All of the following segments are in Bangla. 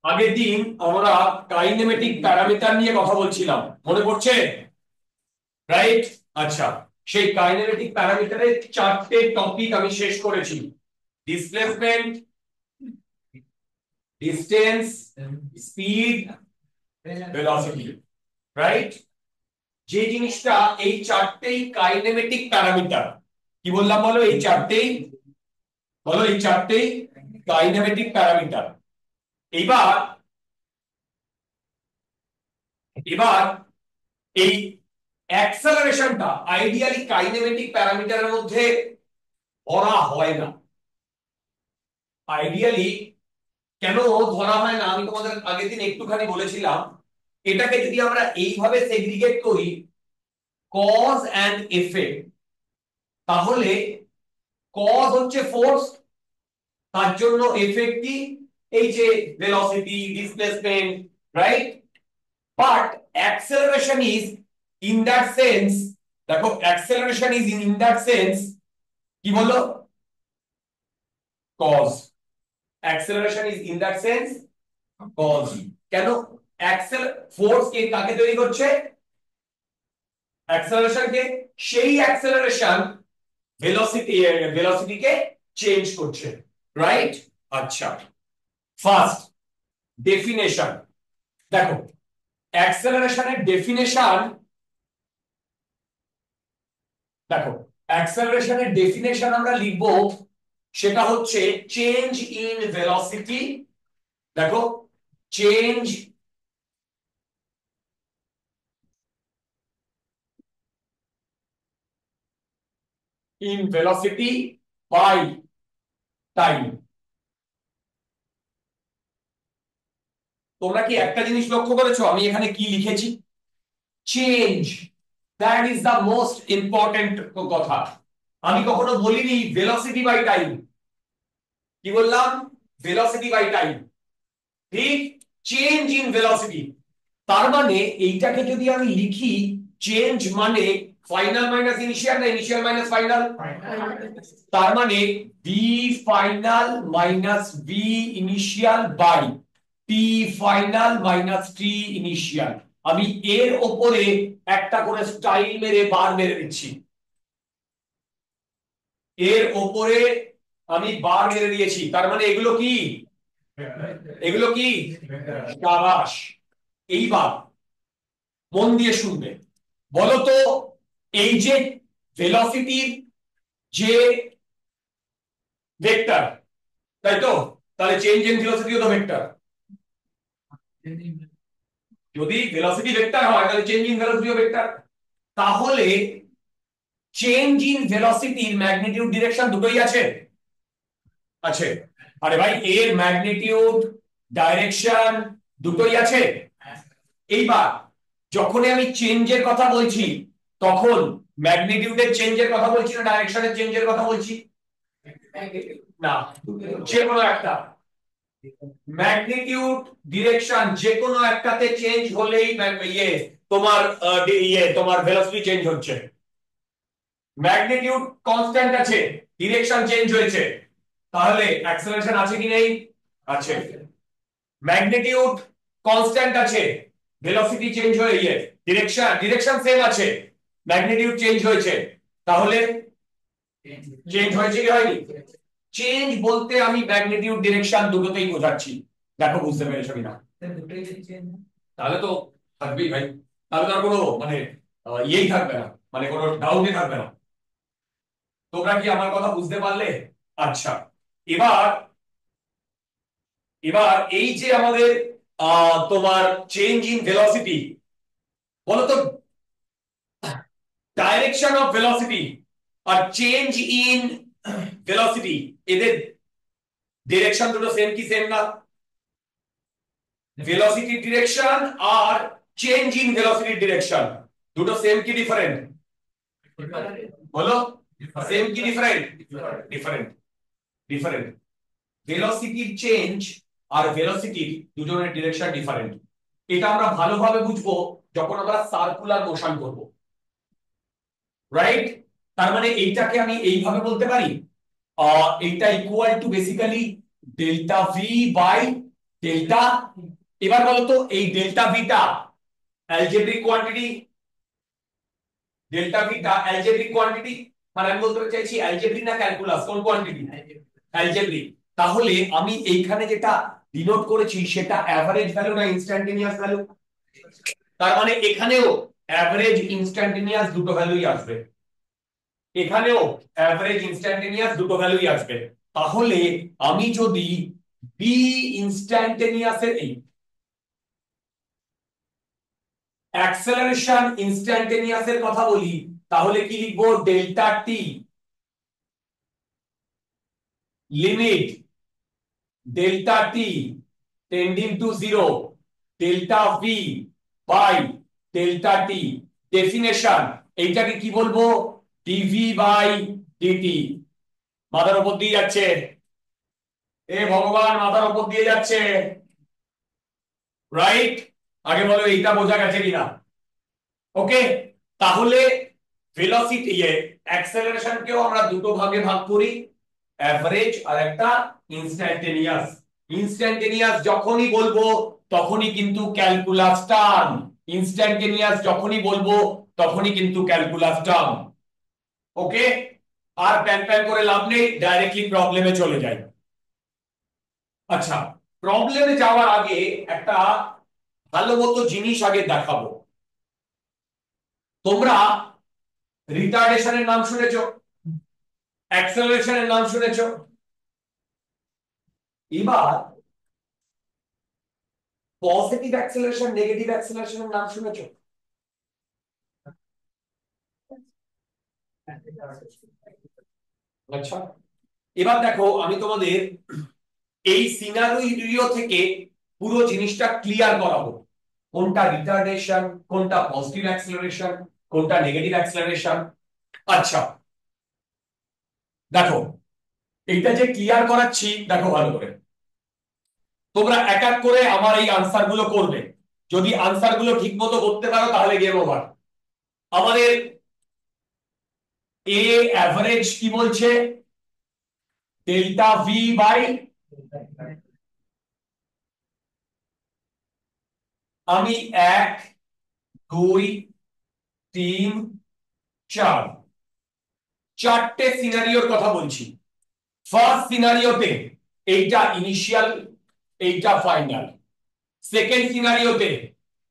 আগের দিন আমরা কাইনেমেটিক প্যারামিটার নিয়ে কথা বলছিলাম, মনে পড়ছে? রাইট। আচ্ছা, সেই কাইনেমেটিক প্যারামিটারের চারটে টপিক আমি শেষ করেছি: displacement, distance, speed, velocity. Right. যে জিনিসটা, এই চারটেই কাইনেমেটিক প্যারামিটার। কি বললাম বলো? এই চারটেই, বলো, এই চারটেই কাইনেমেটিক প্যারামিটার। এইবার এবার এই অ্যাক্সেলারেশনটা আইডিয়ালি কাইনেমেটিক প্যারামিটারের মধ্যে ধরা হয় না। আইডিয়ালি কেন ধরা হয় না আমি তোমাদের আগের দিন একটুখানি বলেছিলাম। এটাকে যদি আমরা এইভাবে সেগ্রিগেট করি, কজ অ্যান্ড এফেক্ট, তাহলে কজ হচ্ছে ফোর্স, তার জন্য এফেক্ট কি? এই যে velocity, displacement. Right. But acceleration is in that sense, দেখো, acceleration is in that sense, কি বলো? Cause. Acceleration is in that sense cause. কেন? অ্যাক্সেল ফোর্স কে কাকে তৈরি করছে? অ্যাক্সেলারেশন কে। সেই অ্যাক্সেলারেশন ভেলোসিটিকে চেঞ্জ করছে। রাইট। আচ্ছা, ফার্স্ট ডেফিনেশন। দেখো, অ্যাক্সেলারেশনের ডেফিনেশন, দেখো, অ্যাক্সেলারেশনের ডেফিনেশন আমরা লিখব, সেটা হচ্ছে চেঞ্জ ইন ভেলোসিটি। দেখো, change in velocity by time. তোমরা কি একটা জিনিস লক্ষ্য করেছো আমি এখানে কি লিখেছি? Change. That is the most important কথা। আমি কখনো বলিনি ভেলোসিটি বাই টাইম। কি বললাম? Velocity by time. ঠিক। Change in velocity. তার মানে এইটাকে যদি আমি লিখি, চেঞ্জ মানে ফাইনাল মাইনাস ইনিশিয়াল, না ইনিশিয়াল মাইনাস ফাইনাল? তার মানে V final minus V initial by T final minus T initial. আমি এর ওপরে একটা করে স্টাইল মেরে বার মেরে দিচ্ছি। এর ওপরে আমি বার মেরে দিয়েছি, তার মানে এগুলো কি? এগুলো কি? সাবাস। এইবার মন দিয়ে শুনবে। বলো তো, এই যে ভেলোসিটির যে ভেক্টর, তাই তো? তাহলে চেঞ্জ ইন ভেলোসিটিও তো ভেক্টর। যদি ভেলোসিটি ভেক্টর হয় তাহলে চেঞ্জ ইন ভেলোসিটিও ভেক্টর। তাহলে চেঞ্জ ইন ভেলোসিটির ম্যাগনিটিউড ডিরেকশন দুটোই আছে। আছে। আরে ভাই, এর ম্যাগনিটিউড ডাইরেকশন দুটোই আছে। এইবার যখনই আমি চেঞ্জের কথা বলছি, তখন ম্যাগনিটিউডের চেঞ্জের কথা বলছি না ডাইরেকশনের চেঞ্জের কথা বলছি? না, যে কোনো একটা ম্যাগনিটিউড ডিরেকশন যে কোনো একটাতে চেঞ্জ হলেই ইয়ে তোমার তোমার ভেলোসিটি চেঞ্জ হচ্ছে। ম্যাগনিটিউড কনস্ট্যান্ট আছে, ডিরেকশন চেঞ্জ হয়েছে, তাহলে অ্যাক্সেলারেশন আছে কি নেই? আছে। ম্যাগনিটিউড কনস্ট্যান্ট আছে, ভেলোসিটি চেঞ্জ হয়ে ডিরেকশন সেম আছে, ম্যাগনিটিউড চেঞ্জ হয়েছে, তাহলে চেঞ্জ হয়েছে কি হয়নি? চেঞ্জ বলতে আমি ম্যাগনিটিউড ডিরেকশন দুটোতেই বোঝাচ্ছি। দেখো বুঝতে পেরেছো কিনা? তাহলে তো থাকবেই ভাই। তাহলে তো আর কোনো মানে ইয়েই থাকবে না, মানে কোনো ডাউটই থাকবে না। তোমরা কি আমার কথা বুঝতে পারলে? আচ্ছা, এবার এবার এই যে আমাদের তোমার চেঞ্জ ইন ভেলোসিটি, বলতো ডাইরেকশন অফ ভেলোসিটি আর চেঞ্জ ইন ভেলোসিটি, এদের ডিরেকশন দুটো সেম কি সেম না? ভেলোসিটি ডিরেকশন আর চেঞ্জ ইন ভেলোসিটি ডিরেকশন দুটো সেম কি ডিফারেন্ট? বলো, সেম কি ডিফারেন্ট? ডিফারেন্ট। ডিফারেন্ট। ভেলোসিটির চেঞ্জ আর ভেলোসিটির দুজনের ডিরেকশন ডিফারেন্ট। এটা আমরা ভালোভাবে বুঝবো যখন আমরা সার্কুলার মোশন করব। রাইট। তার মানে এইটাকে আমি এইভাবে বলতে পারি, এইটা equal to basically delta v by delta. এবার বলো তো এই ডেল্টা ভিটা অ্যালজেব্রিক কোয়ান্টিটি, ডেল্টা ভিটা অ্যালজেব্রিক কোয়ান্টিটি, মানে আমি বলতে চাইছি অ্যালজেব্রিক না ক্যালকুলাস, কোন কোয়ান্টিটি? অ্যালজেব্রিক। তাহলে আমি এইখানে যেটা ডিনোট করেছি সেটা অ্যাভারেজ ভ্যালু না ইনস্ট্যান্টেনিয়াস ভ্যালু? তার মানে এখানেও অ্যাভারেজ ইনস্ট্যান্টেনিয়াস দুটো ভ্যালুই আসবে, এখানেও অ্যাভারেজ ইনস্ট্যান্টেনিয়াস দুটো ভ্যালুই আসবে। তাহলে আমি যদি বি ইনস্ট্যান্টেনিয়াসের এই অ্যাক্সেলারেশন ইনস্ট্যান্টেনিয়াসের কথা বলি, তাহলে কি লিখবো? Delta t limit delta t tending to zero delta v by delta t. Definition এইটাকে কি বলবো? D v by d t. মাথার উপর দিয়ে যাচ্ছে, এ ভগবান মাথার উপর দিয়ে যাচ্ছে, রাইট? আগে বলো এইটা বোঝা গেছে কিনা। ওকে, তাহলে ভেলোসিটি অ্যাক্সেলারেশনকেও আমরা দুটো ভাগে ভাগ করি, অ্যাভারেজ আর একটা ইনস্ট্যান্টেনিয়াস। ইনস্ট্যান্টেনিয়াস যখনই বলবো তখনই কিন্তু ক্যালকুলাস টার্ম, ইনস্ট্যান্টেনিয়াস যখনই বলবো তখনই কিন্তু ক্যালকুলাস টার্ম। ওকে, আর প্যান প্যান করে লাভ নেই, ডাইরেক্টলি প্রবলেমে চলে যাই। আচ্ছা, প্রবলেমে যাওয়ার আগে একটা ভালো মতো জিনিস আগে দেখাবো। তোমরা রিটার্ডেশনের নাম শুনেছো, অ্যাক্সেলারেশনের নাম শুনেছো, এবার পজিটিভ অ্যাক্সেলারেশন নেগেটিভ অ্যাক্সেলারেশনের নাম শুনেছো? আচ্ছা, এবার দেখো আমি তোমাদের এই সিনারিও থেকে পুরো জিনিসটা ক্লিয়ার করাবো, কোনটা রিটার্ডেশন, কোনটা পজিটিভ অ্যাক্সেলারেশন, কোনটা নেগেটিভ অ্যাক্সেলারেশন। আচ্ছা দেখো, এইটা যে ক্লিয়ার করাচ্ছি দেখো ভালো করে, তোমরা এক এক করে আমার এই আনসার গুলো করবে, যদি আনসার গুলো ঠিক মতো করতে পারো তাহলে গেম ওভার। আমাদের এ অ্যাভারেজ কি বলছে? ডেল্টা ভি বাই, আমি 1 2 3 4 চারটে সিনারিওর কথা বলছি। ফার্স্ট সিনারিওতে এইটা ইনিশিয়াল, এইটা ফাইনাল। সেকেন্ড সিনারিওতে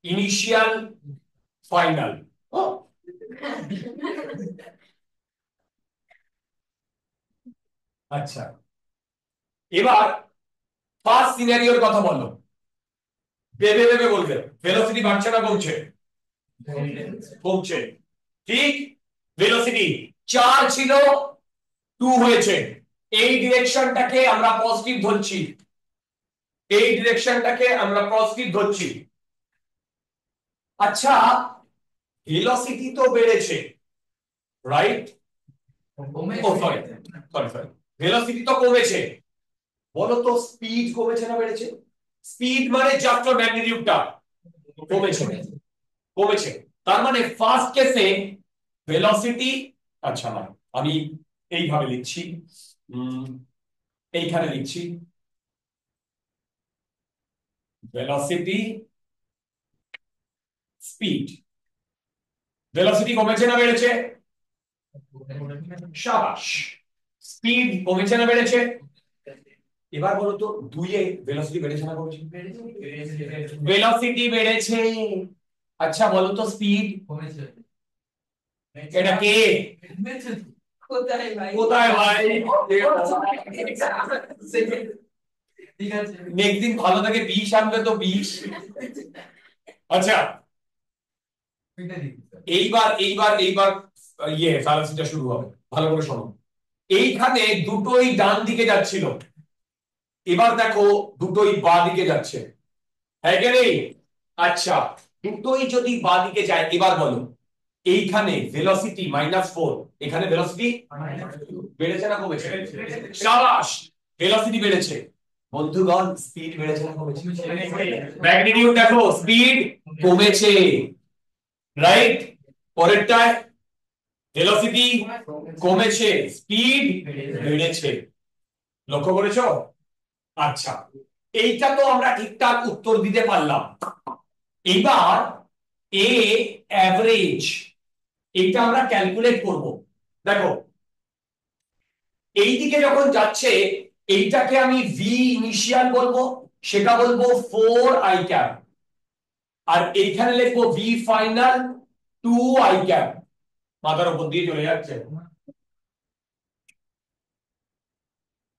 ইনিশিয়াল, ফাইনাল। আচ্ছা, এবার ফার্স্ট সিনারিওর কথা বলো, ভেবে ভেবে বলবে। ভেলোসিটি বাড়ছে না কমছে? কমছে, ঠিক। ভেলোসিটি 4 ছিল 2 হয়েছে, এই ডিরেকশনটাকে আমরা পজিটিভ ধরছি, এই ডিরেকশনটাকে আমরা পজিটিভ ধরছি। আচ্ছা, ভেলোসিটি তো বেড়েছে, রাইট? ও সরি সরি সরি, ভেলোসিটি তো কমেছে, বলো তো স্পিড কমেছে না বেড়েছে? স্পিড মানে জাস্ট ম্যাগনিটিউডটা কমেছে, কমেছে। তার মানে ফার্স্ট কেসে ভেলোসিটি, আচ্ছা না আমি এইভাবে লিখছি, এইখানে লিখছি ভেলোসিটি স্পিড। ভেলোসিটি কমেছে না বেড়েছে? শাবাশ। স্পিড কমেছে না বেড়েছে? এবার বলো তো দুইয়ে ভেলোসিটি বেড়েছে না কমেছে? ভেলোসিটি বেড়েছে। আচ্ছা বলো তো স্পিড কমেছে? এটা কে? কোথায় ভাই, কোথায় ভাই? ঠিক আছে, নেক্সট দিন ভালো থেকে 20 আনবে তো 20। আচ্ছা, এইবার এইবার এইবার ফ্যালাসিটা শুরু হবে, ভালো করে শোনো। এইখানে দুটোই ডান দিকে যাচ্ছিল, এবার দেখো দুটোই বাঁ দিকে যাচ্ছে, হ্যাঁ কি নেই? আচ্ছা, দুটোই যদি বাঁ দিকে যায়, এবার বলো এইখানে ভেলোসিটি -4, এখানে ভেলোসিটি বেড়েছে না কমেছে? শাবাশ, ভেলোসিটি বেড়েছে। বন্ধুগণ স্পিড বেড়েছে না কমেছে? ম্যাগনিটিউড দেখো, স্পিড কমেছে, রাইট? পরেরটায় ভেলোসিটি কমেছে, স্পিড বেড়েছে। লক্ষ্য করেছো? আচ্ছা, এইটা তো আমরা ঠিকঠাক উত্তর দিতে পারলাম। এবার এ অ্যাভারেজ, এইটা আমরা ক্যালকুলেট করব। দেখো এইদিকে যখন যাচ্ছে এইটাকে আমি ভি ইনিশিয়াল বলবো, সেটা বলবো 4 i ক্যাপ, আর এইখানে লিখবো ভি ফাইনাল 2 i ক্যাপ। মাথার উপর দিয়ে চলে যাচ্ছে।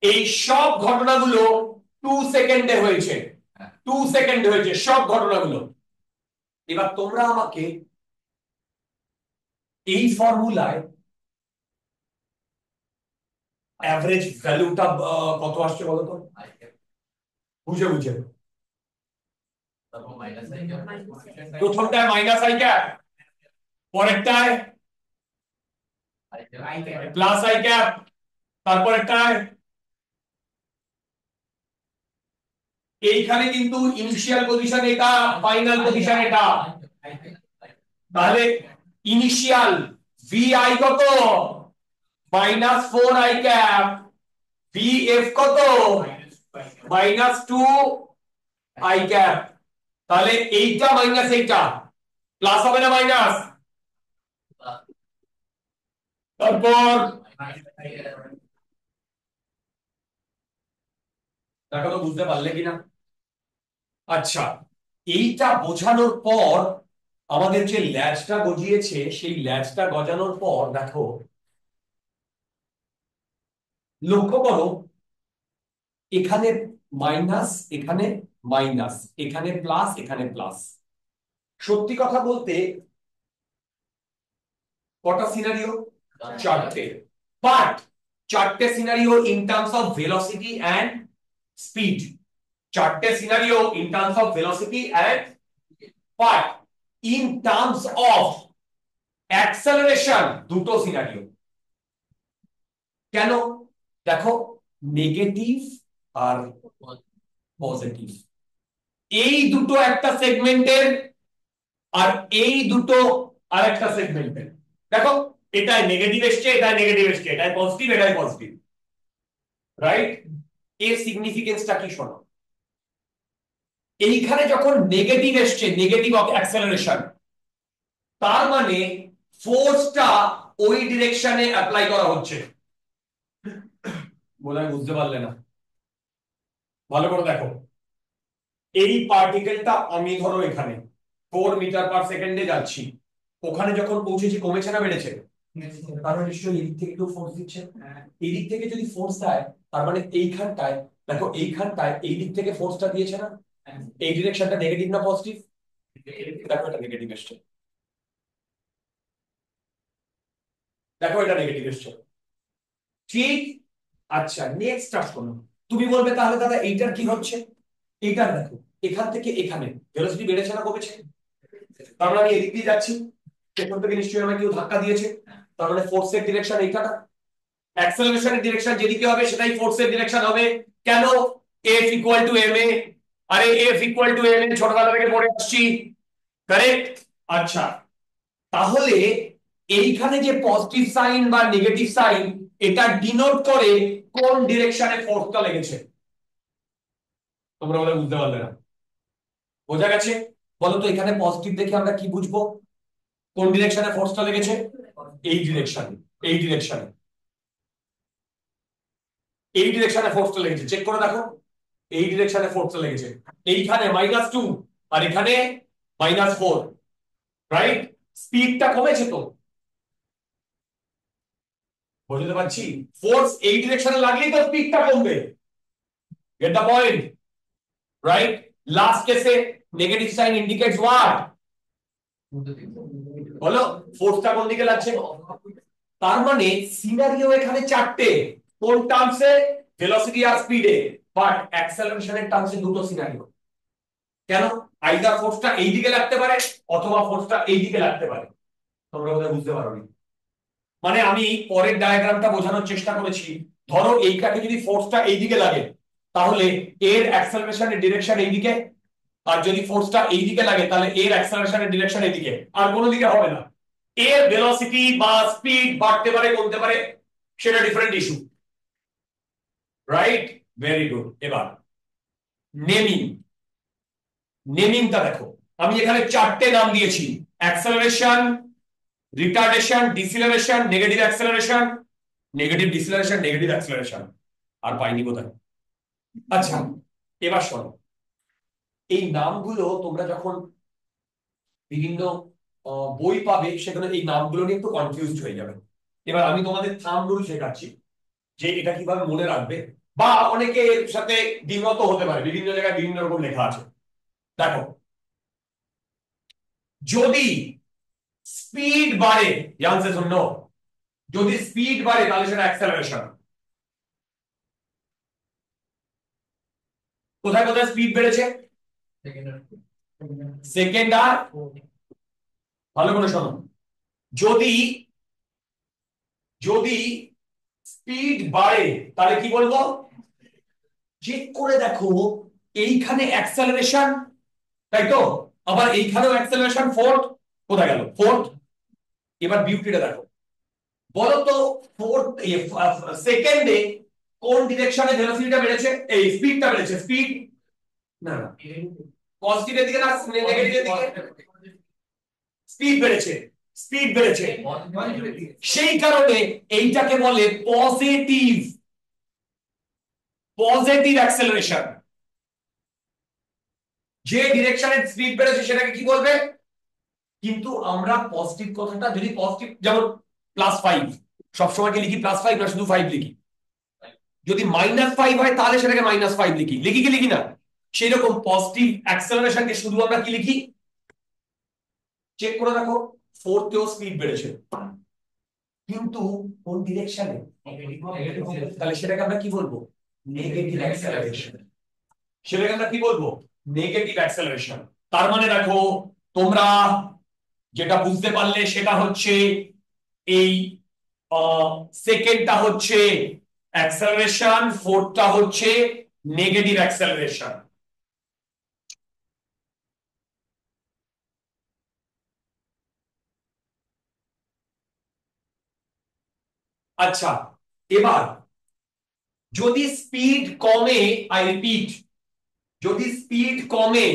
এই সব ঘটনাগুলো 2 সেকেন্ডে হয়েছে, 2 সেকেন্ডে হয়েছে সব ঘটনাগুলো। এবার তোমরা আমাকে এই ফর্মুলায় অ্যাভারেজ ভ্যালুটা কত আসছে বলো তো, বুঝে বুঝে। প্রথমটায় মাইনাস আই ক্যাপ, পরেরটায় প্লাস আই ক্যাপ, তারপরেরটায় এইখানে কিন্তু ইনিশিয়াল পজিশন এটা, ফাইনাল পজিশন এটা। তাহলে ইনিশিয়াল VI কত, -4 i ক্যাপ, VF কত, -2 i ক্যাপ। তাহলে এইটা মাইনাস এইটা প্লাস হবে না মাইনাস? তারপর দেখো তো বুঝতে পারলে কিনা। আচ্ছা, এইটা বোঝানোর পর আমাদের যে ল্যাচটা গজিয়েছে, সেই ল্যাচটা গজানোর পর দেখো, লক্ষ্য করো এখানে মাইনাস, এখানে মাইনাস, এখানে প্লাস, এখানে প্লাস। সত্যি কথা বলতে কটা সিনারিও? চারটে। বাট চারটে scenario in terms of velocity and speed, চারটে scenario in terms of velocity and, but in terms of acceleration দুটো সিনারিও। কেন? দেখো, নেগেটিভ আর পজিটিভ, এই দুটো একটা সেগমেন্টের, আর এই দুটো আর একটা সেগমেন্টের। দেখো এটাই নেগেটিভ এসছে, এটাই নেগেটিভ এসছে, এটাই পজিটিভ, এটাই পজিটিভ, রাইট? এর সিগনিফিকেন্সটা কি শোনো, এইখানে যখন নেগেটিভ এসছে, নেগেটিভ অফ অ্যাক্সেলারেশন, তার মানে ফোর্সটা ওই ডিরেকশনে অ্যাপ্লাই করা হচ্ছে। বলে বুঝতে পারলে না? ভালো করে দেখো, এই পার্টিকেলটা আমি ধরো এখানে 4 মিটার/সেকেন্ডে যাচ্ছি, ওখানে যখন পৌঁছেছি কমেছে না বেড়েছে? কারণ নিশ্চয়ই এদিক থেকে কেউ ফোর্স দিচ্ছে। এদিক থেকে যদি ফোর্স দেয়, তার মানে এইখানটায় দেখো, এইখানটায় এই দিক থেকে ফোর্সটা দিয়েছে না? এই ডিরেকশনটা নেগেটিভ না পজিটিভ? দেখো এটা নেগেটিভ এসছে, দেখো এটা নেগেটিভ এসছে, ঠিক? আচ্ছা, নেক্সট স্টার্ট করো। তুমি বলবে তাহলে দাদা এইটার কি হচ্ছে? এইটার দেখো, এখান থেকে এখানে ভেলোসিটি বেড়েছে না কমেছে? তার মানে আমি এদিক দিয়ে যাচ্ছি, পেছন থেকে নিশ্চয়ই আমাকে কেউ ধাক্কা দিয়েছে, তার মানে ফোর্সের ডিরেকশন এইটা না? অ্যাক্সেলারেশনের ডিরেকশন যেদিকে হবে সেটাই ফোর্সের ডিরেকশন হবে। কেন? F equal to ma। আরে F ইকুয়াল টু ma ছোটবেলা থেকে পড়ে আসছি, কারেক্ট? আচ্ছা, তাহলে এইখানে যে পজিটিভ সাইন বা নেগেটিভ সাইন, এটা ডিনোট করে কোন ডিরেকশনে ফোর্সটা লেগেছে। তোমরা বলে বুঝতে পারলে না? বোঝা গেছে? বলো তো এখানে পজিটিভ দেখে আমরা কি বুঝবো কোন ডিরেকশনে ফোর্সটা লেগেছে? এই ডিরেকশনে, এই ডিরেকশনে, এই ডিরেকশনে ফোর্সটা লেগেছে। চেক করে দেখো, এই ডিরেকশনে ফোর্সটা লেগেছে। এইখানে -2 আর এখানে -4, রাইট? স্পিডটা কমেছে তো, বুঝতে পারছি? ফোর্স এই ডিরেকশনে লাগলেই তো স্পিডটা কমবে। Get the point, right? Last কেসে নেগেটিভ সাইন ইন্ডিকেটস হোয়াট? বলো, ফোর্সটা কোন দিকে লাগছে? তার মানে সিনারিও এখানে চারটে, কোন টার্মসে? ভেলোসিটি আর স্পিডে। বাট অ্যাক্সেলারেশনের টার্মসে দুটো সিনারিও। কেন? আইদার ফোর্সটা এই দিকে লাগতে পারে অথবা ফোর্সটা এই দিকে লাগতে পারে। তোমরা বোধহয় বুঝতে পারোনি। মানে আমি পরের ডায়াগ্রামটা বোঝানোর চেষ্টা করেছি। ধরো এইটাকে যদি ফোর্সটা এই দিকে লাগে, তাহলে এর অ্যাক্সেলারেশনের ডিরেকশন এই দিকে, আর যদি ফোর্সটা এই দিকে লাগে তাহলে এর অ্যাক্সেলারেশনের ডিরেকশন এই দিকে, আর কোনো দিকে হবে না। এর ভেলোসিটি বা স্পিড বাড়তে পারে কমতে পারে, সেটা different issue, right? Very good. এবার নেমিং, নেমিংটা দেখো, আমি এখানে চারটে নাম দিয়েছি, acceleration, retardation, deceleration, negative acceleration, negative deceleration, negative acceleration, আর পাইনি কোথায়। আচ্ছা, এবার শোনো, এই নামগুলো তোমরা যখন বিভিন্ন বই পাবে সেখানে এই নামগুলো নিয়ে একটু কনফিউজড হয়ে যাবে। এবার আমি তোমাদের থাম্ব রুল শেখাচ্ছি যে এটা কিভাবে মনে রাখবে, বা অনেকে এর সাথে দ্বিমত হতে পারে, বিভিন্ন জায়গায় বিভিন্ন রকম লেখা আছে। দেখো, যদি স্পিড বাড়ে, আনসার শূন্য, যদি স্পিড বাড়ে তাহলে সেটা অ্যাক্সেলারেশন। কোথায় কোথায় স্পিড বেড়েছে? সেকেন্ড আর, ভালো করে শোনো, যদি যদি স্পিড বাড়ে তাহলে কি বলবো? চেক করে দেখো, এইখানে অ্যাক্সেলারেশন, তাই তো, আবার এইখানেও অ্যাক্সেলারেশন, ফোর্থ, কোথায় গেল ফোর্থ? এবার বিউটিটা দেখো, বলো তো ফোর্থ সেকেন্ডে কোন ডিরেকশনে ভেলোসিটিটা বেড়েছে, এই স্পিডটা বেড়েছে? স্পিড না না, পজিটিভের দিকে না নেগেটিভের দিকে? স্পিড বেড়েছে, স্পিড বেড়েছে, সেই কারণে এইটাকে বলে পজিটিভ, পজিটিভ অ্যাক্সেলারেশন। যে ডিরেকশনে স্পিড বেড়েছে সেটাকে কি বলবে? কিন্তু আমরা পজিটিভ কথাটা, যদি পজিটিভ যেমন +5, সবসময় কি লিখি +5 না শুধু 5 লিখি? যদি -5 হয় তাহলে সেটাকে -5 লিখি, লিখি কি লিখি না? সেই রকম পজিটিভ অ্যাক্সেলারেশনকে শুধু আমরা কি লিখি? চেক করে দেখো, ফোর্থেও স্পিড বেড়েছে, কিন্তু কোন ডিরেকশনে? তাহলে সেটাকে আমরা কি বলবো? Negative acceleration. সেটাকে আমরা কি বলবো? Negative acceleration. তার মানে দেখো, তোমরা যেটা বুঝতে পারলে সেটা হচ্ছে এই সেকেন্ডটা হচ্ছে অ্যাক্সেলারেশন, ফোর্থটা হচ্ছে নেগেটিভ অ্যাক্সেলারেশন। আচ্ছা, এবার যদি স্পিড কমে, আই রিপিট, যদি স্পিড কমে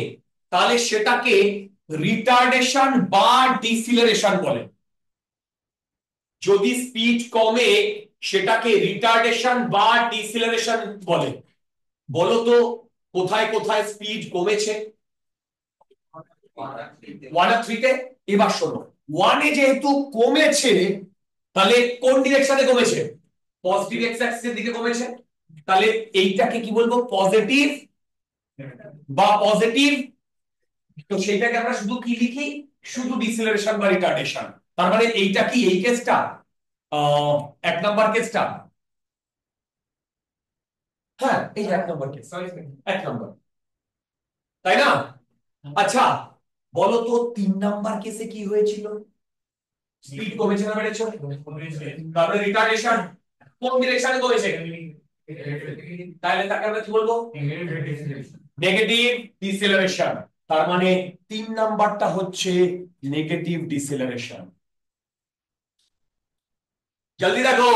তাহলে সেটাকে রিটার্ডেশন বা ডিসিলারেশন বলে। যদি স্পিড কমে সেটাকে রিটার্ডেশন বা ডিসিলারেশন বলে। বলো তো কোথায় কোথায় স্পিড কমেছে? 1 আর 3 তে। এবার শোনো, 1 এ যেহেতু কমেছে তাহলে কোন ডিরেকশনে কমেছে? পজিটিভ এক্স অ্যাক্সিসের দিকে কমেছে, তাহলে এইটাকে কি বলবো? পজিটিভ বা পজিটিভ। তো সেইটাকে আমরা শুধু কি লিখি? শুধু ডিসিলারেশন বা রিটার্ডেশন। তার মানে এইটা কি, এই কেসটা 1 নাম্বার কেসটা? হ্যাঁ, এই 1 নাম্বার কেস, 1 নাম্বার, তাই না? আচ্ছা, বলো তো 3 নাম্বার কেসে কি হয়েছিল? স্পিড কমেছে না বেড়েছে? তারপরে রিটার্ডেশন কোন ডিরেকশনে কমেছে? তাহলে তাকে আমরা কি বলবো? নেগেটিভ ডিসেলারেশন। তার মানে 3 নাম্বারটা হচ্ছে নেগেটিভ ডিসেলারেশন। জলদি দেখো।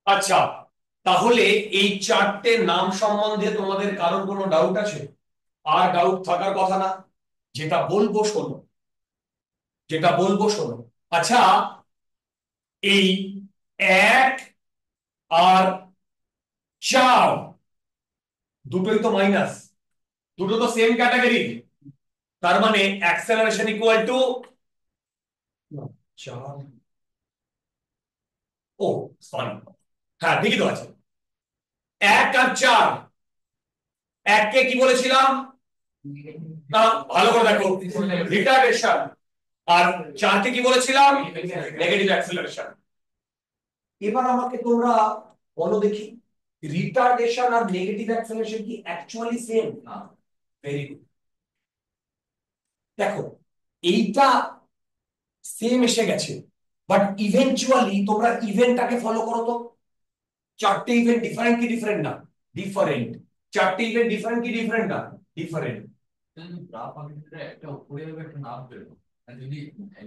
আচ্ছা, তাহলে এই চারটে নাম সম্বন্ধে তোমাদের কারোর কোনো ডাউট আছে? আর ডাউট থাকার কথা না, যেটা বলবো শোনো, যেটা বলবো শোনো। আচ্ছা, এই 1 আর 4 দুটোই তো মাইনাস, দুটো তো সেম ক্যাটাগরি, তার মানে অ্যাক্সেলারেশন ইকুয়াল টু 4, ও সরি, হ্যাঁ ঠিকই তো আছে। 1 আর 4, 1 কে কি বলেছিলাম? না, ভালো করে দেখো, রিটার্ডেশন। আর 4 কে কি বলেছিলাম? Negative acceleration. এবার আমাকে তোমরা বলো দেখি, রিটার্ডেশন আর নেগেটিভ অ্যাক্সেলারেশন কি অ্যাকচুয়ালি সেম? না। Very good. দেখো, এইটা সেম এসে গেছে, বাট ইভেনচুয়ালি তোমরা ইভেন্টটাকে ফলো করো তো। চারটে ইভেন্ট ডিফারেন্ট কি ডিফারেন্ট না? ডিফারেন্ট। চারটে ইভেন্ট ডিফারেন্ট কি ডিফারেন্ট না? ডিফারেন্ট। গ্রাফ আঁকলে একটা উপরে হবে একটা নাম বেরোবে। যদি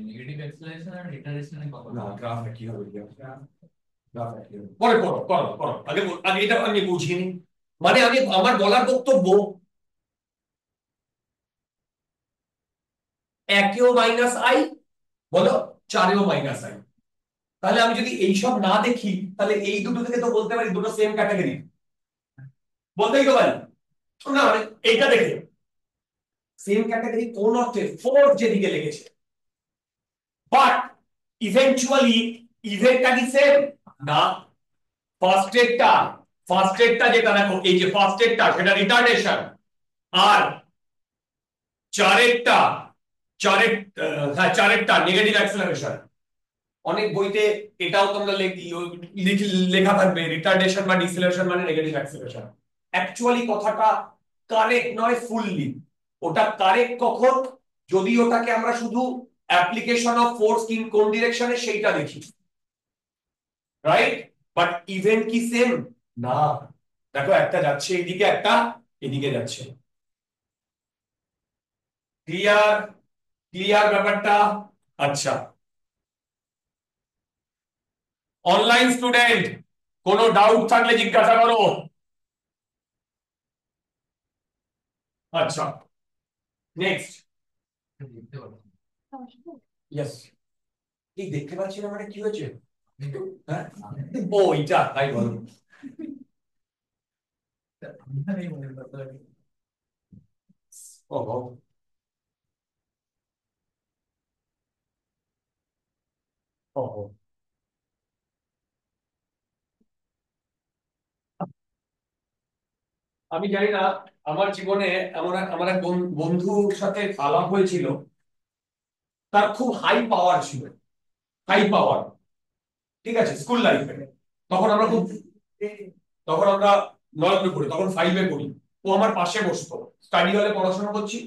নেগেটিভ অ্যাক্সেলারেশন আর রিটার্ডেশনে কত না গ্রাফ কি হবে, গ্রাফ কি হবে, পরে করো করো করো, আগে আগে এটা আমি বুঝিয়ে নিই। মানে আমি আমার বলার বক্তব্য, একেও মাইনাস আই বলো, চারেও মাইনাস আই, তাহলে আমি যদি এইসব না দেখি তাহলে এই দুটো থেকে তো বলতে পারি দুটো সেম ক্যাটাগরি, বলতেই তো পারি না, মানে এইটা দেখে সেম ক্যাটাগরি কোন অর্থে, ফোর্থ যেদিকে লেগেছে, বাট ইভেন্চুয়ালি ইভেন্টটা কি সেম না, ফার্স্ট এডটা, ফার্স্ট এডটা যেটা দেখো এই যে ফার্স্ট এডটা সেটা রিটার্ডেশন, আর চারেরটা, চারের হ্যাঁ চারেরটা নেগেটিভ অ্যাক্সেলারেশন। অনেক বইতে এটাও তোমরা লেখা থাকবে রিটার্ডেশন বা ডিসেলারেশন মানে নেগেটিভ অ্যাক্সেলারেশন। অ্যাকচুয়ালি কথাটা কারেক্ট নয় ফুললি, ওটা কারেক্ট কখন, যদি ওটাকে আমরা শুধু অ্যাপ্লিকেশন অফ ফোর্স ইন কোন ডিরেকশনে সেইটা দেখি, রাইট? বাট ইভেন্ট কি সেম না, দেখো একটা যাচ্ছে এইদিকে, একটা এদিকে যাচ্ছে। ক্লিয়ার? ক্লিয়ার ব্যাপারটা? আচ্ছা, অনলাইন স্টুডেন্ট কোনো ডাউট থাকলে জিজ্ঞাসা করো। আচ্ছা, নেক্সট। দেখতে পাচ্ছি। ইয়েস, এই দেখতে পাচ্ছি না মানে কি হয়েছে? হ্যাঁ, ও এটা তাই বলো। ওহো, ওহো, আমি জানি না, আমার জীবনে এমন আমার এক বন্ধুর সাথে আলাপ হয়েছিল, তার খুব হাই পাওয়ার ছিল, হাই পাওয়ার, ঠিক আছে, স্কুল লাইফে। তখন আমরা খুব, তখন আমরা নরকে পড়ি, তখন ফাইভে পড়ি। ও আমার পাশে বসতো, স্টাডি হলে পড়াশোনা করছি,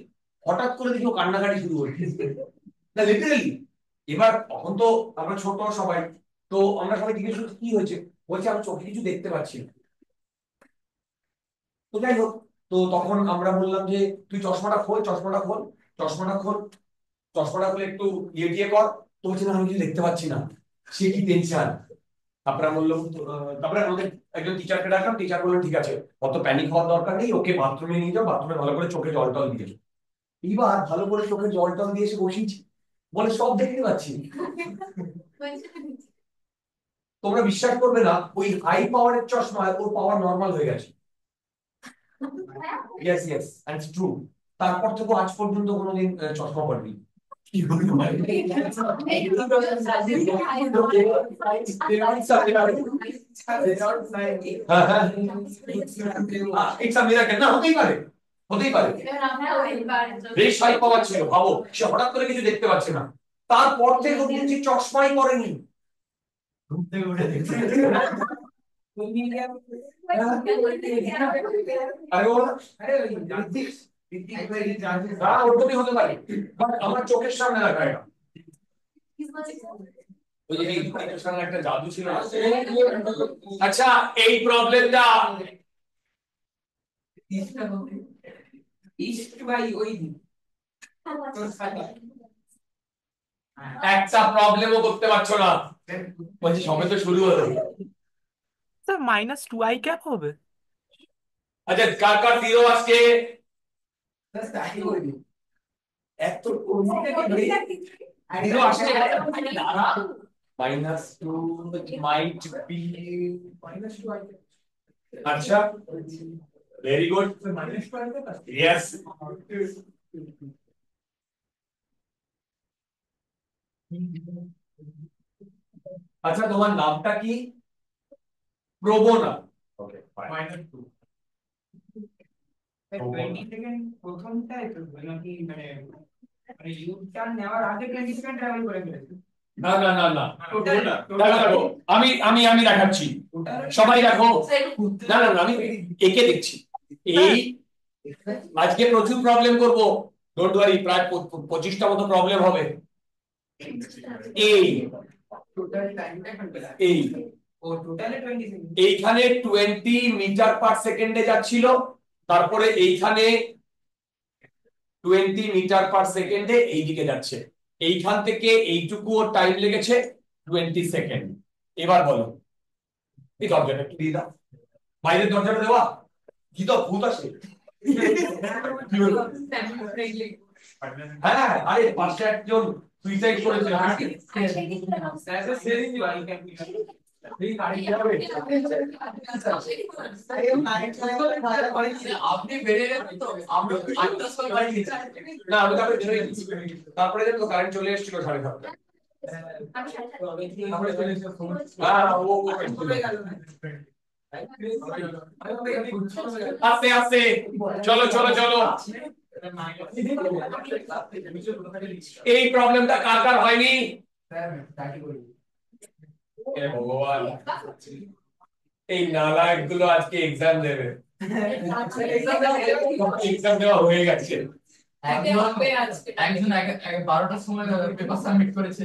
হঠাৎ করে দেখি ও কান্নাকাটি শুরু হয়েছে, না লিটারেলি। এবার তখন তো আমরা ছোট সবাই, তো আমরা সবাই জিজ্ঞেস করছি কি হয়েছে, বলছে আমি চোখে কিছু দেখতে পাচ্ছি না। তো যাই হোক, তো তখন আমরা বললাম যে তুই চশমাটা খোল, চশমাটা খোল, চশমাটা খোল, চশমাটা খুলে একটু ইয়ে টিয়ে কর। তো বলছে না আমি কিছু দেখতে পাচ্ছি না, সে কি টেনশন। তারপরে আমি বললাম তারপরে আমাদের একজন টিচারকে ডাকলাম, টিচার বললেন ঠিক আছে, অত প্যানিক হওয়ার দরকার নেই, ওকে বাথরুমে নিয়ে যাও, বাথরুমে ভালো করে চোখে জল টল দিয়ে। এবার ভালো করে চোখে জল টল দিয়ে এসে বসিয়েছি, বলে সব দেখতে পাচ্ছি। তোমরা বিশ্বাস করবে না, ওই হাই পাওয়ারের চশমায় ওর পাওয়ার নর্মাল হয়ে গেছে। Yes yes and true. তারপর থেকে আজ পর্যন্ত কোনোদিন চশমা পড়েনি। হ্যাঁ হ্যাঁ, ইটস আ মিরাকেল, না হতেই পারে, হতেই পারে। বেশ হাই পাওয়ার ছিল, ভাবো সে হঠাৎ করে কিছু দেখতে পাচ্ছে না, তারপর থেকে ও দেখছি চশমাই পরেনি। ঘুম থেকে উঠে দেখতে আরে ও না, ওর প্রতি হতে পারে, বাট আমার চোখের সামনে দেখা এটা। ওই যে এই চোখের সামনে একটা জাদু ছিল না? আচ্ছা, এই প্রবলেমটা একটা প্রবলেমও করতে পারছো না, বলছি সবে তো শুরু হলো। স্যার -2i ক্যাপ হবে। আচ্ছা, কার কার জিরো আসছে? এত জিরো আসছে, -2 মাইট বি -2। আচ্ছা, ভেরি গুড, ইয়েস। আচ্ছা, তোমার নামটা কি? প্রবনা। ওকে, -2 20 সেকেন্ড প্রথমটাই তো নাকি, মানে মানে ইউ টার্ন নেওয়ার আগে 20 সেকেন্ড ট্রাভেল করে ফেলেছে। না না না না, টোটাল দেখো দেখো, আমি আমি আমি দেখাচ্ছি, সবাই দেখো। না না না, আমি একে দেখছি। এই আজকে প্রচুর প্রবলেম করব, ডোন্ট ওয়ারি, প্রায় 25টা মতো প্রবলেম হবে। এই টোটাল টাইমটা কোনটা? এই ও টোটালে 20 সেকেন্ড। এইখানে 20 মিটার পার সেকেন্ডে যাচ্ছিল, তারপরে এইখানে 20 মিটার পার সেকেন্ডে এইদিকে যাচ্ছে। এইখান থেকে এইটুকু ওর টাইম লেগেছে 20 সেকেন্ড। এবার বলো, এই দরজাটা একটু দিয়ে দাও, বাইরের দরজাটা দেওয়া কি তো ভূত আছে। হ্যাঁ, আরে পাশে একজন সুইসাইড করেছে। আপনি বেরিয়ে গেলেন তো আমরা 8টার সময় বাড়ি গেছি। না, আমি তারপরে বেরিয়ে গেছি। তারপরে দেখো কারেন্ট চলে এসেছিল 7:30। হ্যাঁ, আস্তে আস্তে, চলো চলো চলো। এই প্রবলেমটা কার কার হয়নি? হে ভগবান, এই নালায়ক গুলো আজকে এক্সাম দেবে। এক্সাম দেওয়া হয়ে গেছে। একজন 12টার সময় পেপার সাবমিট করেছে,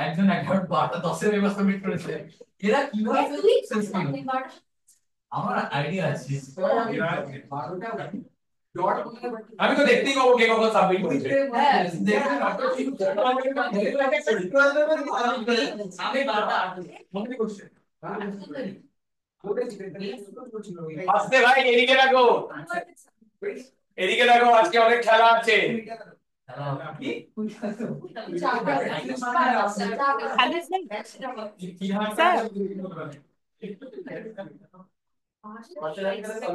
একজন 12:10 পেপার সাবমিট করেছে। এরা কিভাবে শেষ করলো? আমার আইডিয়া আছে। আমি তো দেখতেই পাবো কে কখন সাবমিট করেছে। হ্যাঁ, দেখবেন আমি 12টা আস্তে ভাই, এদিকে রাখো, এদিকে রাখো, আজকে অনেক খেলা আছে।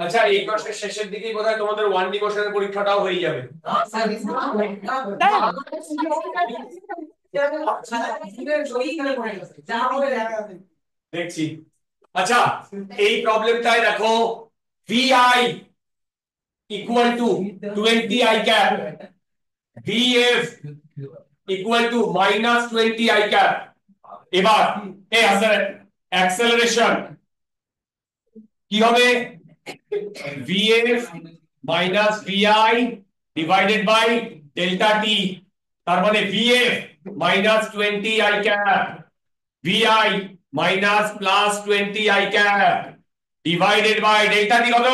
আচ্ছা, এই মাসের শেষের দিকেই বোধহয় তোমাদের 1D কোশ্চেনের পরীক্ষাটাও হয়ে যাবে। দেখছি। আচ্ছা, এই প্রবলেমটাই দেখো, VI equal to 20 I cap, VF equal to minus 20 I cap। এবার এই অ্যাক্সেলারেশন কি হবে? VF minus VI divided by delta t, তার মানে VF minus 20 I cap, VI minus plus 20 I cap divided by delta t কত?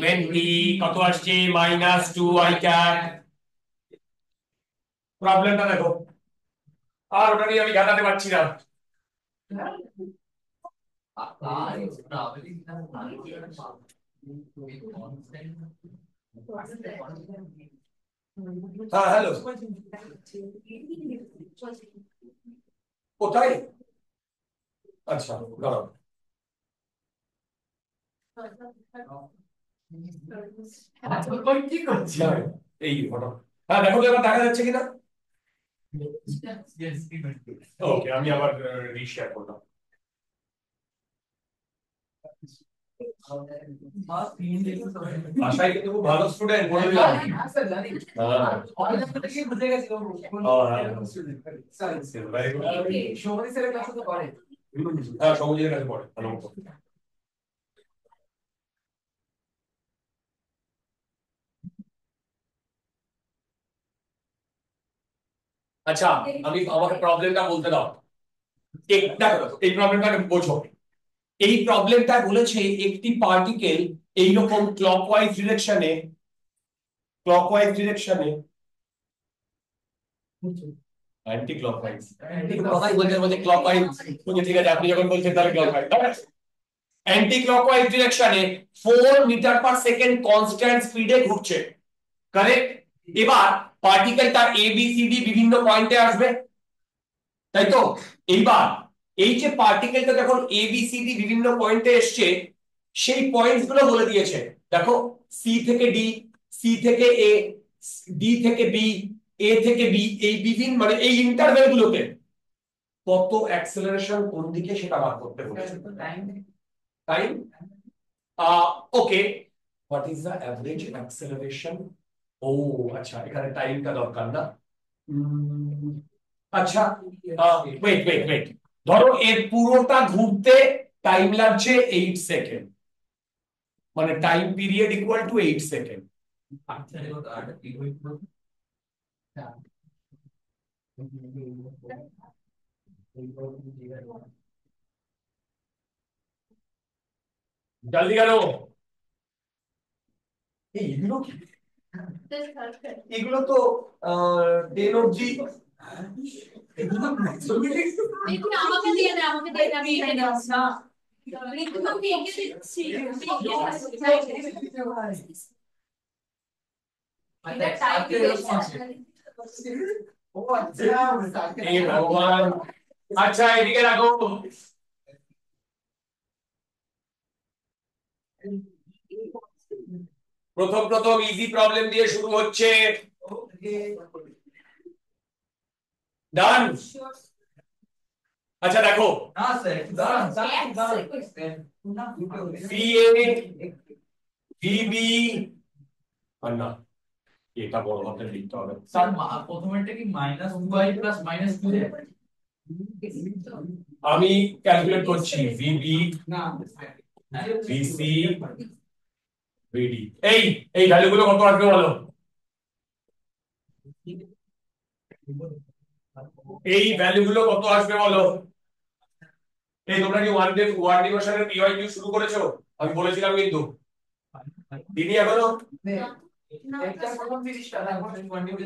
20 কত আসছে? minus 2 I cap। প্রবলেমটা দেখো, আর ওটা নিয়ে আমি ঘাটাতে পারছি না। হ্যাঁ, হ্যালো, কোথায়? আচ্ছা, দাঁড়াও। কি করছি? এই ফটো, হ্যাঁ দেখো তো এবার দেখা যাচ্ছে কিনা। ওকে, আমি আবার রিশেয়ার করলাম। আশাই কিন্তু খুব ভালো স্টুডেন্ট, বলে দিলাম। হ্যাঁ, হ্যাঁ, সবুজের কাছে পড়ে ভালো মতো। আচ্ছা, আমাকে প্রবলেমটা বলতে দাও। এই প্রবলেমটাকে বোঝো। এই প্রবলেমটা বলেছে একটি পার্টিকেল এইরকম ক্লকওয়াইজ ডিরেকশনে অ্যান্টি ক্লকওয়াইজ, কথাই বলতে ক্লকওয়াইজ। ঠিক আছে, আপনি যখন বলছেন তাহলে ক্লকওয়াইজ, অ্যান্টি ক্লকওয়াইজ ডিরেকশনে 4 মিটার পার সেকেন্ড কনস্ট্যান্ট স্পিডে ঘুরছে, কারেক্ট? এবার পার্টিকেলটা ABCD বিভিন্ন পয়েন্টে আসবে, তাই তো? এইবার এই যে পার্টিকেলটা যখন ABCD বিভিন্ন পয়েন্টে এসছে, সেই পয়েন্টস গুলো বলে দিয়েছে। দেখো, C থেকে D, C থেকে A, D থেকে B, A থেকে B, এই বিভিন্ন মানে এই ইন্টারভেল গুলোতে কত অ্যাক্সেলারেশন কোন দিকে সেটা বার করতে বলেছে। Time, okay, what is the average acceleration? ও আচ্ছা, এখানে টাইমটা দরকার না। আচ্ছা, ওয়েট ওয়েট ওয়েট, ধরো এর পুরোটা ঘুরতে টাইম লাগছে 8 সেকেন্ড, মানে time period equal to 8 second. জলদি করো, এইগুলো কি? এগুলো তো 10 অবধি এগুলো ম্যাথমেটিক্স আমাকে দিয়ে দে, আমাকে দিয়ে দে, আমি এখানে যাচ্ছি না। আমি এঁকে দিচ্ছি, আমি এঁকে দিচ্ছি। মানে আজকে এরকম আছে ও আচ্ছা এই ভগবান। আচ্ছা এদিকে রাখো। প্রথম প্রথম ইজি প্রবলেম দিয়ে শুরু হচ্ছে। ডান। আচ্ছা দেখো না স্যার দাঁড়ান VA VB আর না, এটা বড় হাতের লিখতে হবে। স্যার প্রথমেরটা কি -2i প্লাস -2j আমি ক্যালকুলেট করছি VB না VC VD। এই ভ্যালুগুলো কত আসবে বলো? এই ভ্যালুগুলো কত আসবে বলো? এই তোমরা কি ওয়ান ডিভিশনের পিওয়াইকিউ শুরু করেছো? আমি বলেছিলাম কিন্তু দিদি এখনো একটা প্রথম 30টা তারপর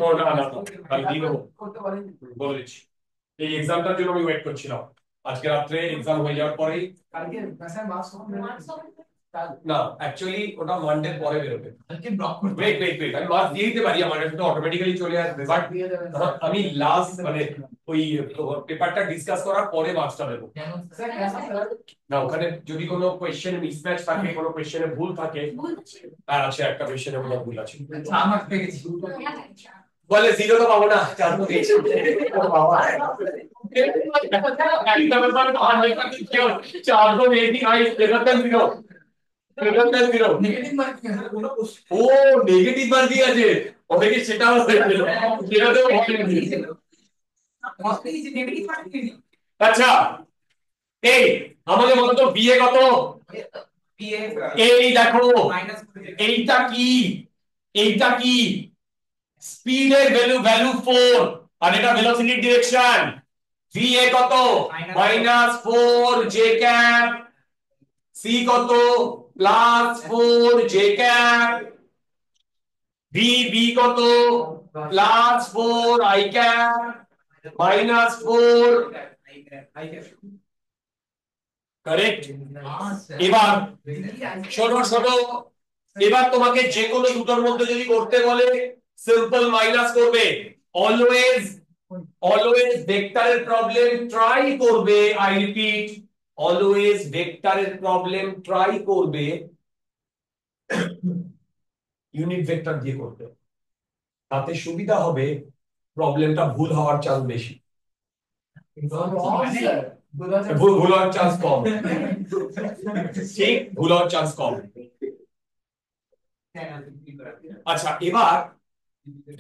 ও না না কাল দিয়ে দেবো করতে পারেন বলে দিচ্ছি। এই এক্সামটার জন্য আমি ওয়েট করছিলাম, আজকে রাত্রে এক্সাম হয়ে যাওয়ার পরেই। কালকে স্যার মার্কস কখন না অ্যাকচুয়ালি ওটা মানডে পরে বেরোবে। আজকে ব্লক করতে ওয়েট আমি মার্কস দিয়ে দিতে পারি, আমার কাছে তো অটোমেটিক্যালি চলে আসবে, বাট দিয়ে দেবেন আমি লাস্ট মানে ওই পেপারটা ডিসকাস করার পরে মার্কসটা দেবো। কেন স্যার কেন স্যার না ওখানে যদি কোনো কোয়েশ্চেনে মিসম্যাচ থাকে, কোনো কোয়েশ্চেনে ভুল থাকে, আর আছে একটা কোয়েশ্চেনে মনে হয় ভুল আছে, আচ্ছা আমার পেয়েছি বলে জিরো তো পাবো না, চার তো পেয়েছি। ও বাবা, একটা ব্যাপার তো আর হয় না, কেউ চার তো পেয়েছি, I greater than zero, greater than zero. Negative marking আছে কোনো কোশ্চেন ও নেগেটিভ মার্কিং আছে, অনেকে সেটাও হয়েছিল, সেটাতেও হয়নি। মস্তি যে নেগেটিভ মার্কিং আচ্ছা এই আমাদের বলো তো বিএ কত? পিএ এই দেখো মাইনাস এইটা কি, এইটা কি স্পিডের ভ্যালু 4 আর এটা ভেলোসিটির ডিরেকশন। VA কত? -4 j ক্যাপ, C কত? +4 j ক্যাপ, VB কত? +4 I ক্যাপ, -4, কারেক্ট। এবার শোনো শোনো, এবার তোমাকে যে কোনো দুটোর মধ্যে যদি করতে বলে সিম্পল মাইনাস করবে, অলওয়েজ অলওয়েজ ভেক্টরের প্রবলেম ট্রাই করবে, আই রিপিট অলওয়েজ ভেক্টরের প্রবলেম ট্রাই করবে ইউনিট ভেক্টর দিয়ে করতে, তাতে সুবিধা হবে, প্রবলেমটা ভুল হওয়ার চান্স বেশি, ভুল হওয়ার চান্স কম, ঠিক ভুল হওয়ার চান্স কম। আচ্ছা এবার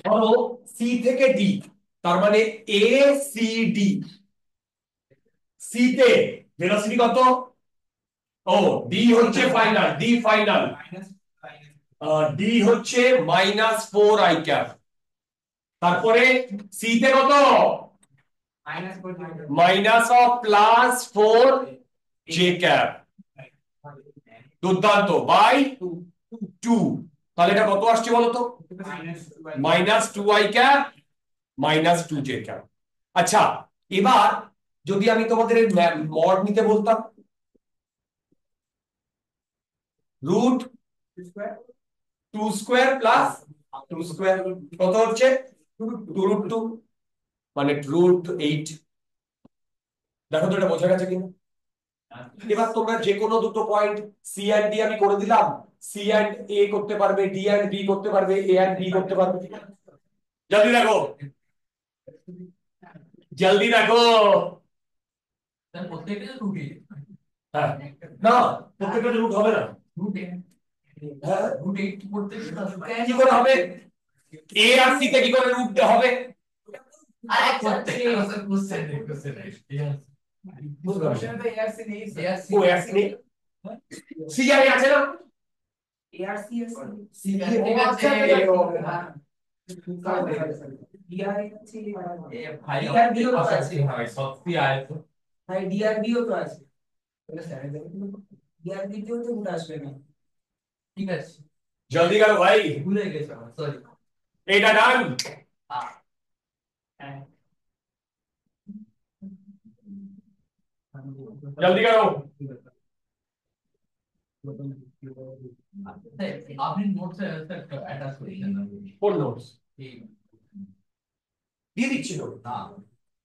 ধরো সি থেকে ডি, তার মানে এ সি ডি, সি তে ভেলোসিটি কত? ও ডি হচ্ছে ফাইনাল, ডি ফাইনাল, ডি হচ্ছে -4 I ক্যাপ, তারপরে সি তে কত? -4 j ক্যাপ, দুর্দান্ত, বাই 2, তাহলে এটা কত আসছে বলো তো? -2 I ক্যাপ -2 j ক্যাপ। আচ্ছা এবার যদি আমি তোমাদের মড নিতে বলতাম, √2² প্লাস 2² কত হচ্ছে? 2√2 মানে √8। দেখো তো এটা বোঝা গেছে কিনা? এবার তোমরা যে কোনো দুটো পয়েন্ট সি এন্ড ডি আমি করে দিলাম, সি এন্ড এ করতে পারবে, ডি এন্ড বি করতে পারবে, এ এন্ড বি করতে পারবে। জলদি দেখো, জলদি দেখো। স্যার প্রত্যেকটা রুটে হ্যাঁ না প্রত্যেকটা রুট হবে না, রুটে হ্যাঁ রুটে প্রত্যেকটা কি করে হবে? এ আর সি তে কি করে রুট হবে? আরে প্রত্যেকটা স্যার কোশ্চেন ইয়েস কোশ্চেন তো এআরসি নেই ইয়েস ও এস নেই, সি আর এ আছে না? এআরসি আছে সি ঠিক আছে ডিআরএ আছে এ ভাই DRB ও তো আছে। ভাই সত্যি আয় তো ভাই ডিআরবিও তো আছে তাহলে স্যার ডিআরবি তেও তো গুণ আসবে না ঠিক আছে জলদি করো ভাই, ভুলে গেছি সরি এটা ডান। জলদি করো। আপনি নোটস অ্যাটাচ করেছেন কোন নোটস এই দিয়ে দিচ্ছি তো, না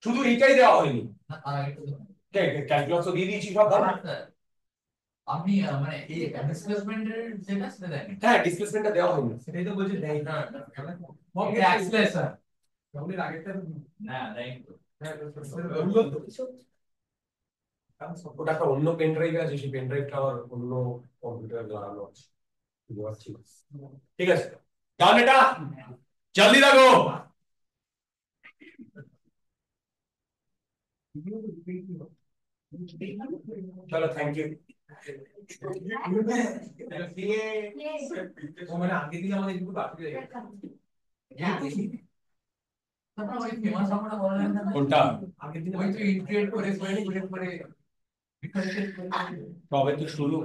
শুধু এইটাই দেওয়া হয়নি, আর একটু ক্যালকুলাস তো দিয়ে দিয়েছি সব। আপনি মানে এই ডিসপ্লেসমেন্টের যেটা সেটা দেন হ্যাঁ, ডিসপ্লেসমেন্টটা দেওয়া হয়নি। সেটাই তো বলছি দেয় না এটা অ্যাক্সেলারেশন আমাদের আগেরটা না দেন ওটা একটা অন্য পেন ড্রাইভে আছে, সেই পেন ড্রাইভটা আবার অন্য কম্পিউটারে লাগানো আছে, বুঝতে পারছি। ঠিক আছে, ডান এটা, জলদি লাগো। চলো, থ্যাংক ইউ। মানে আগে দিকে আমাদের একটু বাকি রয়ে গেছে তারপর ওই ফেমাস আমরা বললেন না কোনটা? আগের দিন ওই তো ইন্টিগ্রেট করে করে তবে তো শুরু।